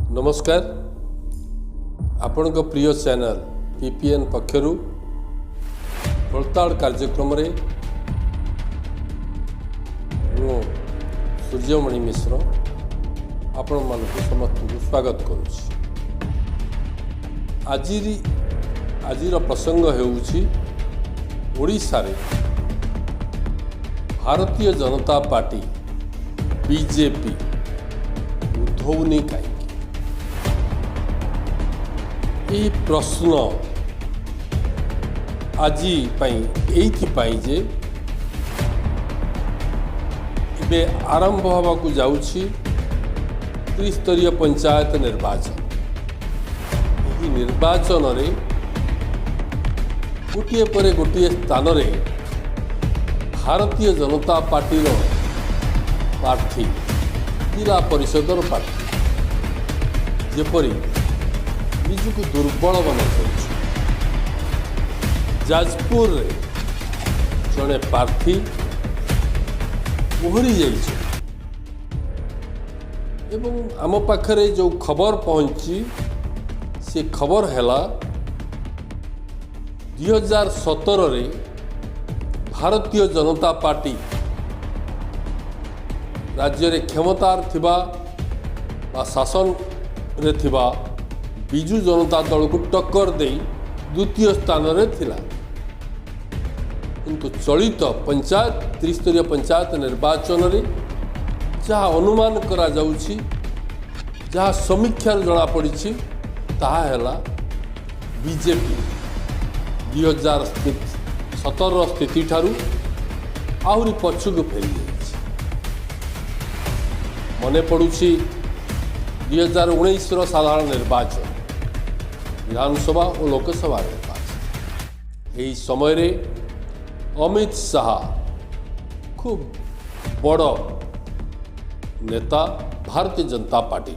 नमस्कार आपण प्रिय चैनल पीपीएन पक्षरु पड़ताल कार्यक्रम रे सूर्यमणि मिश्र आपण मानक समस्त को स्वागत करुछि। आजिर प्रसंग हेउछि ओडिशा रे भारतीय जनता पार्टी बीजेपी उद्धौनी कहीं यह प्रश्न आज जे इबे आरंभ होगा जाउछि त्रिस्तरीय पंचायत निर्वाचन। यह निर्वाचन रे गोटे पर गोटे स्थान रे भारतीय जनता पार्टी प्रार्थी जिला परिषदर प्रार्थी जेपरी निजुक दुर्बल बना जाजपुर रे जड़े प्रार्थी ओहरी जाइए एवं आम पाखरे जो खबर पहुंची से खबर हैला 2017 रे भारतीय जनता पार्टी राज्य रे क्षमतार थिबा बा शासन रे थिबा बिजु जनता दल को टक्कर दे द्वितीय स्थान रे थिला। किंतु चलित पंचायत त्रिस्तरीय पंचायत निर्वाचन रे जहाँ अनुमान करा जाउछि जहाँ समीक्षा जना पड़ी ताहा हैला बीजेपी 2017 स्थिति ठारू आहुरी पछुक फेरी जाइछि। मने पड़ुछि 2019 साधारण निर्वाचन विधानसभा और लोकसभा निर्वाचन। यही समय रे अमित शाह खूब बड़ नेता भारतीय जनता पार्टी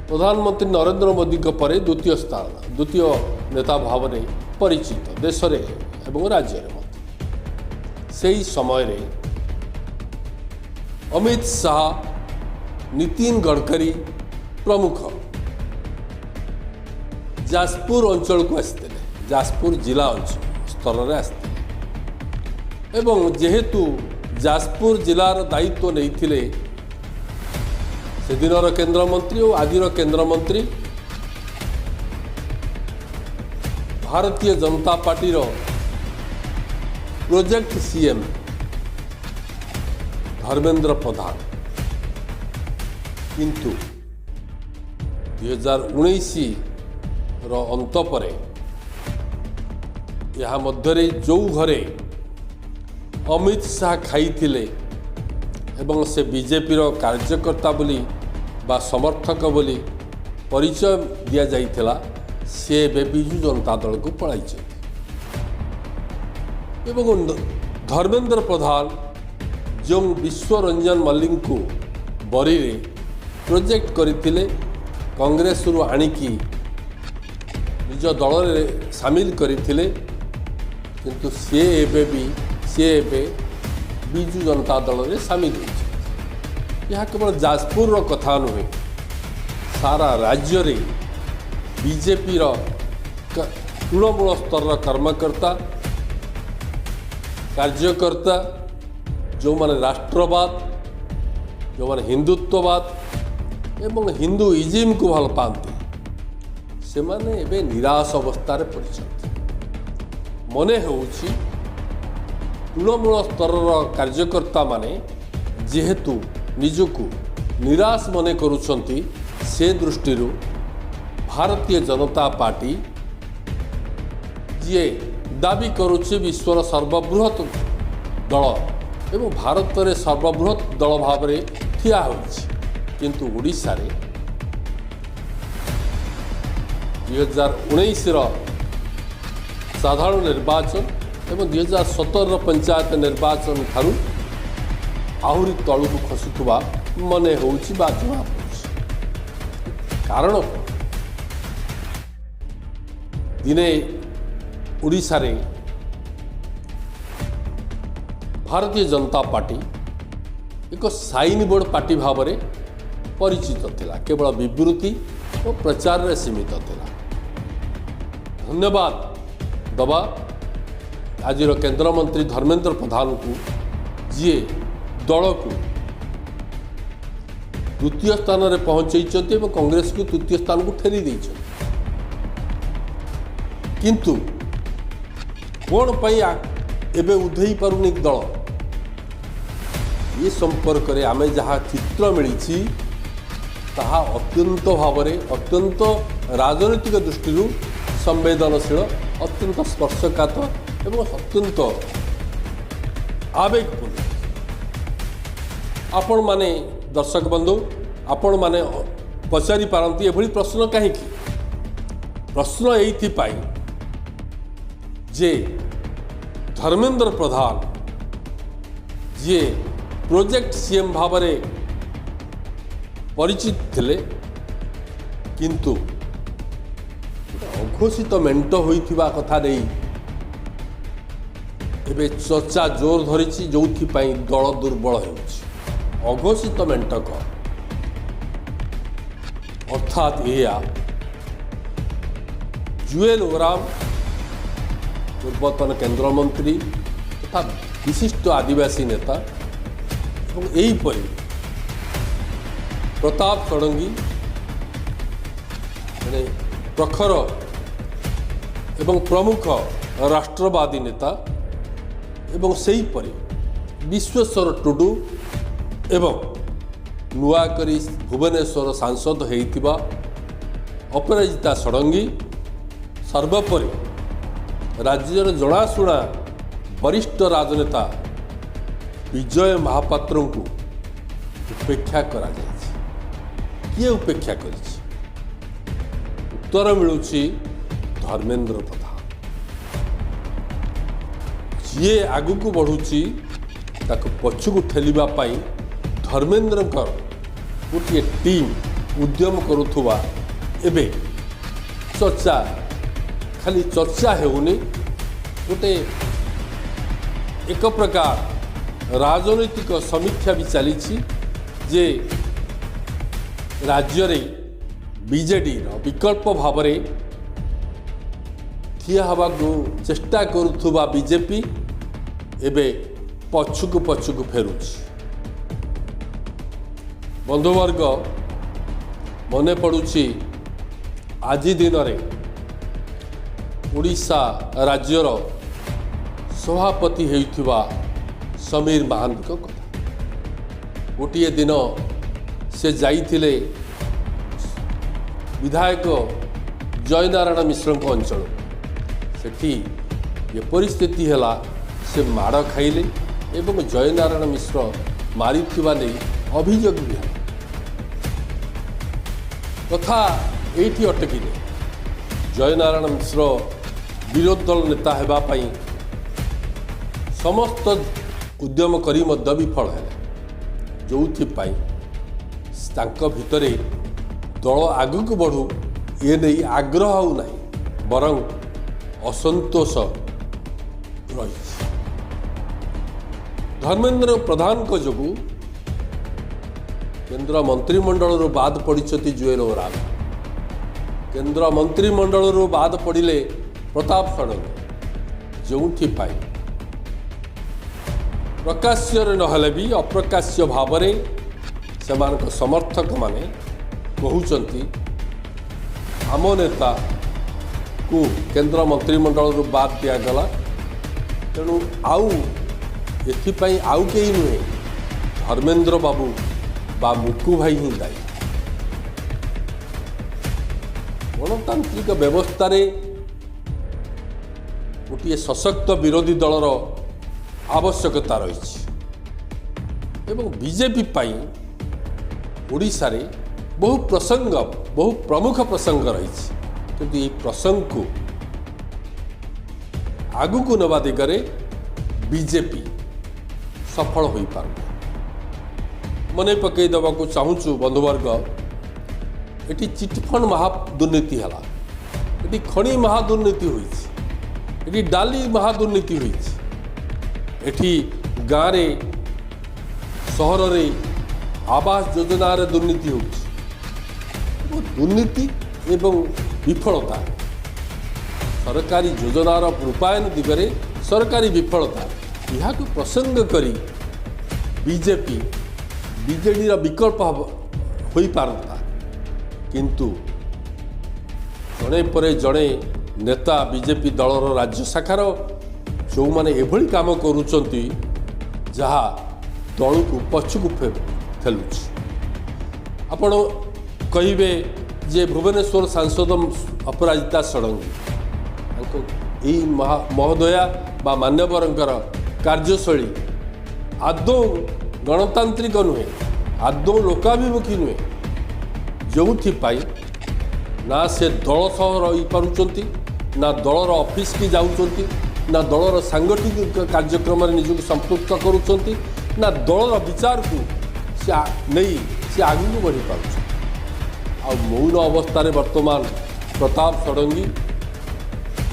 प्रधानमंत्री नरेंद्र मोदी पर द्वितीय नेता भाव में परिचित देश रे एवं राज्य में। सही समय रे अमित शाह नितिन गडकरी प्रमुख जाजपुर अंचल को आसते जाजपुर जिला अंचल स्तर में आसते एवं जेहेतु जाजपुर जिलार दायित्व नहीं से दिनर केंद्र मंत्री और आजिर केंद्र मंत्री Bharatiya Janata party project CM Dharmendra Pradhan. किंतु 2019 अंत पर यह मध्य जो घरे अमित शाह खाई एवं से बीजेपी कार्यकर्ता बोली बा समर्थक बोली परिचय दिया जाइथिला से बिजु जनता दल को पलाई एवं धर्मेंद्र प्रधान जो विश्वरंजन मल्लिक को बरी रे प्रोजेक्ट करथिले कांग्रेस रु आनिकी निज दल रे शामिल करथिले। किंतु सी बिजु जनता दल रे शामिल हो। यह केवल जाजपुर कथा नुहे सारा राज्य रे बीजेपी तृणमूल स्तर कर्मकर्ता कार्यकर्ता जो माने राष्ट्रवाद जो माने हिंदुत्ववाद एवं हिंदुइज्म को भल पाती से माने एबे निराश अवस्था रे पड़िछथि। मने होउछि तृणमूल स्तर कार्यकर्ता माने जेहेतु निजको निराश मने करुछंती से दृष्टि भारतीय जनता पार्टी जी दाबी करुछि विश्वर सर्वबृहत दल एवं भारत रे सर्वबृहत दल भाव में ठिया होछि। किंतु ओडिशा रे 2019 साधारण निर्वाचन एवं 2017 पंचायत निर्वाचन ठारू आहुरी तलू को खसुवा मने होउछि बा जना कारण दिने ओडिशा रे भारतीय जनता पार्टी एक साइन बोर्ड पार्टी भाव में परिचित थिला, केवल विवृत्ति और प्रचार रे सीमित थिला। धन्यवाद दबा आज केंद्र मंत्री धर्मेंद्र प्रधान को जी दल को द्वितीय स्थान में पहुंचाई कांग्रेस को तृतीय स्थान को ठेली देइछन। किंतु कौन पाई एबे उधेई पारुनी दल ये संपर्क में आमे जहाँ चित्र मिली ताहा अत्यंत भाव अत्यंत राजनीतिक दृष्टि संवेदनशील अत्यंत स्पर्शकातर एवं अत्यंत आवेगपूर्ण। आपण माने दर्शक बंधु आपण माने पचारि पारती एभली प्रश्न कहीं प्रश्न एइथिपाई जे धर्मेंद्र प्रधान जी प्रोजेक्ट सीएम भाव में परिचित थिले, किंतु अघोषित मेंट होइथिबा कथा नहीं एबे चर्चा जोर धरी जो दल दुर्बल होउछि। अघोषित मेंटक अर्थात या जुएल ओराम पूर्वतन केंद्र मंत्री तथा विशिष्ट आदिवासी नेता और यहीपरि प्रताप षडंगी माने प्रखर एवं प्रमुख राष्ट्रवादी नेता एवं सेहीपरि विश्वेश्वर टुडू एवं नुआकरी भुवनेश्वर सांसद होइतिबा अपराजिता षडंगी सर्वोपरि राज्यर जनाशुना वरिष्ठ राजनेता विजय महापात्र को उपेक्षा करा जायछि। किए उपेक्षा करिछि? उत्तर मिलुछि धर्मेंद्र प्रधान। जी आगु को बढ़ुछि ताको पछुक ठेलिबा पाई धर्मेंद्र गोटे टीम उद्यम करुथुवा एबे चर्चा खाली चर्चा हेउनी गोटे एक प्रकार राजनैतिक समीक्षा भी चली जे राज्य रे बीजेडी विकल्प भाव में ठिया हवा को चेष्टा करुथुवा बीजेपी एबे पछुक फेरुछि। बंधुवर्ग मने पड़ुछि आज दिन में ओडिशा राज्यर सभापति होइथिबा समीर महांत कथा गोटे दिन से जाइथिले विधायक जयनारायण मिश्र अंचल सेठी ये परिस्थिति हैला से माड़ खाइले एवं जयनारायण मिश्र मारिथिबा नै अभियोग भी है। कथा एठी अटकिले जयनारायण मिश्र विरोधी दल नेता हेबा पई समस्त उद्यम करी मध्य विफल है, जो भितर दल आगु को बढ़ू ये नहीं आग्रह ना बरं असंतोष रही। धर्मेंद्र प्रधान को जोगु केंद्र मंत्रिमंडल बाद पड़ी जुएल ओराम, केंद्र मंत्रिमंडल बाद पड़े प्रताप षडंगी, जो प्रकाश्य नहले भी अप्रकाश्य भाव में से समर्थक माने कहते आम नेता को केंद्र मंत्रिमंडल बाद दिगला, तेणु आउ एथिपाई आउ कई नुहे धर्मेंद्र बाबू बा मुकु भाई ही दायी। गणतांत्रिक व्यवस्था गोटे सशक्त विरोधी दलर आवश्यकता रही एवं बीजेपी पाई ओडिशा रे बहु प्रसंग बहु प्रमुख प्रसंग रही, किंतु ये प्रसंग को आगु को नवा दिगरे बीजेपी सफल हो पार। मने पकई देवा को चाहूँ बंधुवर्ग, ये चिटफंड महादुर्नीति है, ये खनि महादुर्नीति हुई, डाली महादुर्नीति हुई, गाँव सहर रे आवास योजना रे दुर्नीति हो दुर्नीति एवं विफलता सरकारी योजनार रूपायन दिगरे सरकारी विफलता यह प्रसंग करी बीजेपी बीजेडी विकल्प हो पारता किंतु जड़े पर जड़े नेता बीजेपी दलर राज्य शाखार जो मैंने एभली काम करुचंती जहाँ दल को पछकू ठेलुछि आपण कहिबे जे भुवनेश्वर सांसद अपराजिता षडंगी यही महोदया बा मान्यवरंकर कार्यशैली आदौ गणतांत्रिक नुहे आदौ लोकाभिमुखी नुहे जो ना से दल सह रही पारुचंती ना दलर ऑफिस की जाउचंती ना दलर सांगठनिक कार्यक्रम निजक संपृक्त करुचंती ना दलर विचार को नहीं से आगू बढ़ी पारुछ आ मौन अवस्था वर्तमान प्रताप षडंगी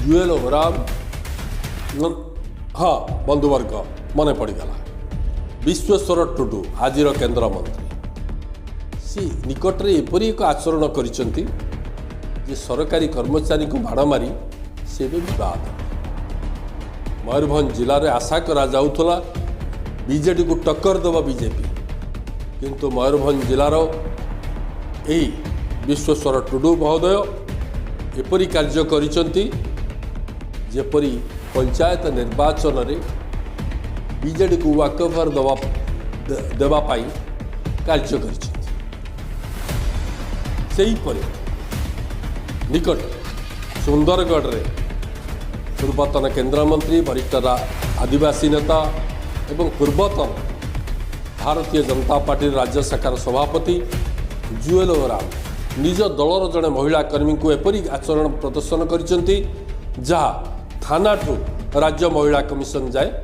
जुएल ओराम हाँ बंधुवर्ग मन पड़गला विश्वेश्वर टुडू आज केन्द्रमंत्री सी निकटरे एपरी एक आचरण करिसेंती जे सरकारी कर्मचारी को बाण मारी से विवाद मयूरभंज जिले में आशा करा जाउथला बीजेडी को टक्कर देव बीजेपी किंतु मयूरभंज जिलार यही विश्वेश्वर टुडू महोदय एपरी कार्य करिसेंती जेपरी पंचायत निर्वाचन रे बीजेडी को वाकओवर देवाई कार्य कर निकट सुंदरगढ़ रे पूर्वतन केन्द्रमंत्री वरिष्ठ आदिवासी नेता एवं पूर्वतन भारतीय जनता पार्टी राज्य शाखार सभापति जुएल ओराम निज दलर जड़े महिला कर्मी को एपरी आचरण प्रदर्शन करिसेंती जहाँ थाना ठू राज्य महिला कमिशन जाए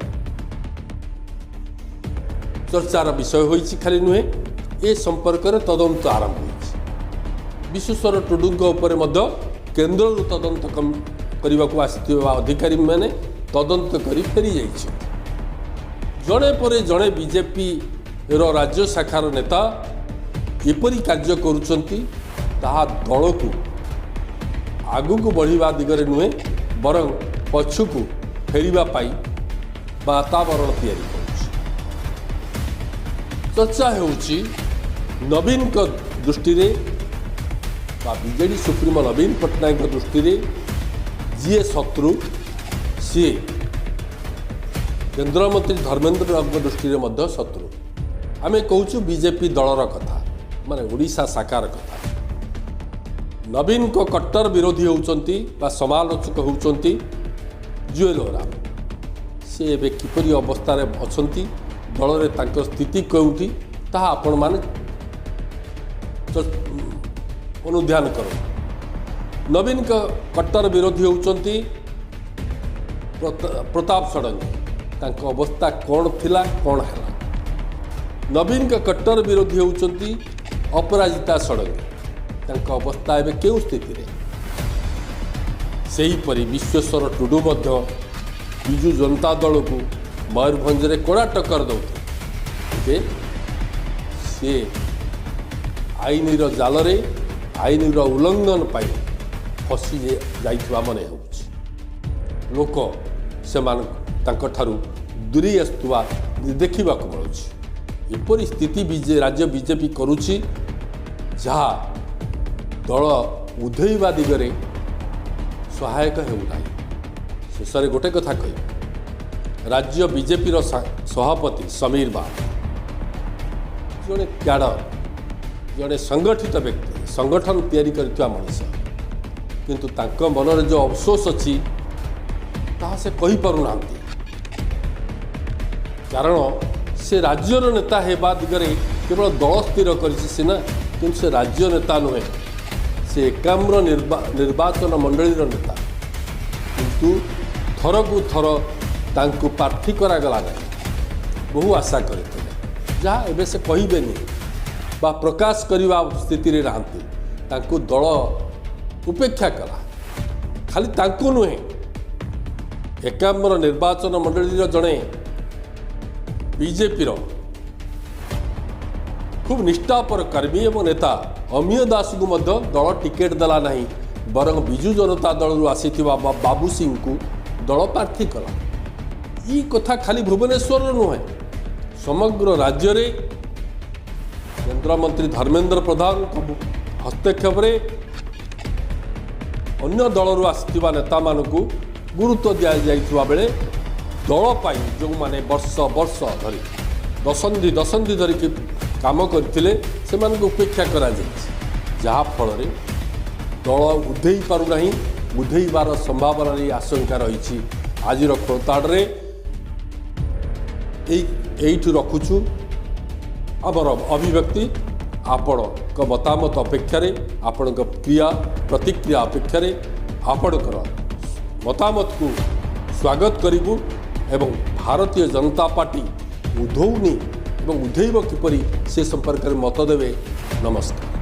चर्चार विषय होइछि खाली नुहे ए संपर्क में तदंत आरंभ होइछि विश्वेश्वर टुडू केन्द्र तदंत करने को आसिथिबा अधिकारी मैंने तदंत करी फेरी जाइछि जड़े पर जड़े बीजेपी रो राज्य शाखार नेता एपरी कार्य करुचंती ताहा दल को आगू को बढ़िबा दिगरे नुहे बरं पछुकू फेरिबा पाई वातावरण तैयारी करुछि चर्चा होउछि नवीन का दृष्टि रे बीजेडी सुप्रीमो नवीन पट्टनायक दृष्टि रे जी शत्रु सी केन्द्रमंत्री धर्मेन्द्र दृष्टि रे मध्य शत्रु आमे कहूँ बीजेपी दलर कथा माने ओडिशा शाखार कथा नवीन को कट्टर विरोधी होउचंती बा समालोचक होउचंती जुएल ओराम से एबे किपरि अवस्था रे अछंती दल रे तांकर स्थिति केउठी ताहा आपण माने अनुध्यान करो नवीन का कट्टर विरोधी होउचंती प्रताप षडंगी तांको अवस्था कौन थिला कौन है नवीन का कट्टर विरोधी होउचंती अपराजिता षडंगी तांको अवस्था एबे केउ स्थिति रे सही परि विश्वेश्वर टुडू मध्य बिजु जनता दल को मयूरभंज रे कड़ा टक्कर दौते सी आईन जाल रे आईन उल्लंघन पाई फसी जाइथिबा मने होउछि लोक सेमान तांको ठारू दूरी आसुवा देखा मिलुछि एपरी स्थिति राज्य बीजेपी करुछि जहाँ दल उधेइबा दिगरे सहायक हेउनाई शेष गोटे कथा कही राज्य बीजेपी सभापति समीर बाग जड़े क्याडर जड़े संगठित व्यक्ति संगठन तैयारी करथिबा मनुष्य किंतु तांको मनरे जो अफसोस अच्छी ताहा से कहि पारु नांती कारण से राज्यर नेता हेबा दिगरे केवल दल स्थिर करिछि सिना किंतु से राज्य नेता नुहे से एकाम्र निर्वाचन मंडलीर नेता किंतु थर को थर तांको प्रार्थी करागला नहीं बहु आशा करते जहाँ एबे से कहबेनी बा प्रकाश करने स्थिति रे रहंती तांको दल उपेक्षा कला खाली तांको नुहे एकाम्र निर्वाचन मंडलीर जड़े बीजेपी खूब निष्ठापर कर्मी और नेता अमीय दास को मध्य दल टिकेट देला नहीं बरं विजु जनता दल आसीथिबा बाबू सिंह को दल प्रार्थी कला। ई कथा खाली भुवनेश्वर नुहे समग्र राज्य रे केंद्रमंत्री धर्मेंद्र प्रधान हस्तक्षेप अन्य दलरू आसीथिबा नेता मानकु गुरुत्व दिया जाइथिबा बेले दल पाई जो माने वर्ष वर्ष धरी दशंधि धरिकी काम करथिले सेमानकु उपेक्षा करा जाइछि जहा फल रे दल उधेई पारु नाही उधेइबार संभावना रे आशंका रही। आज खोलताड़ रे एइठु रखुछु आमर अभिव्यक्ति आपण मतामत अपेक्षा आपण क्रिया प्रतिक्रिया अपेक्षा आपणकर मतामत को स्वागत करूँ एवं भारतीय जनता पार्टी उधौनी एवं उधैब किपरि से संपर्क में मत देवे। नमस्कार।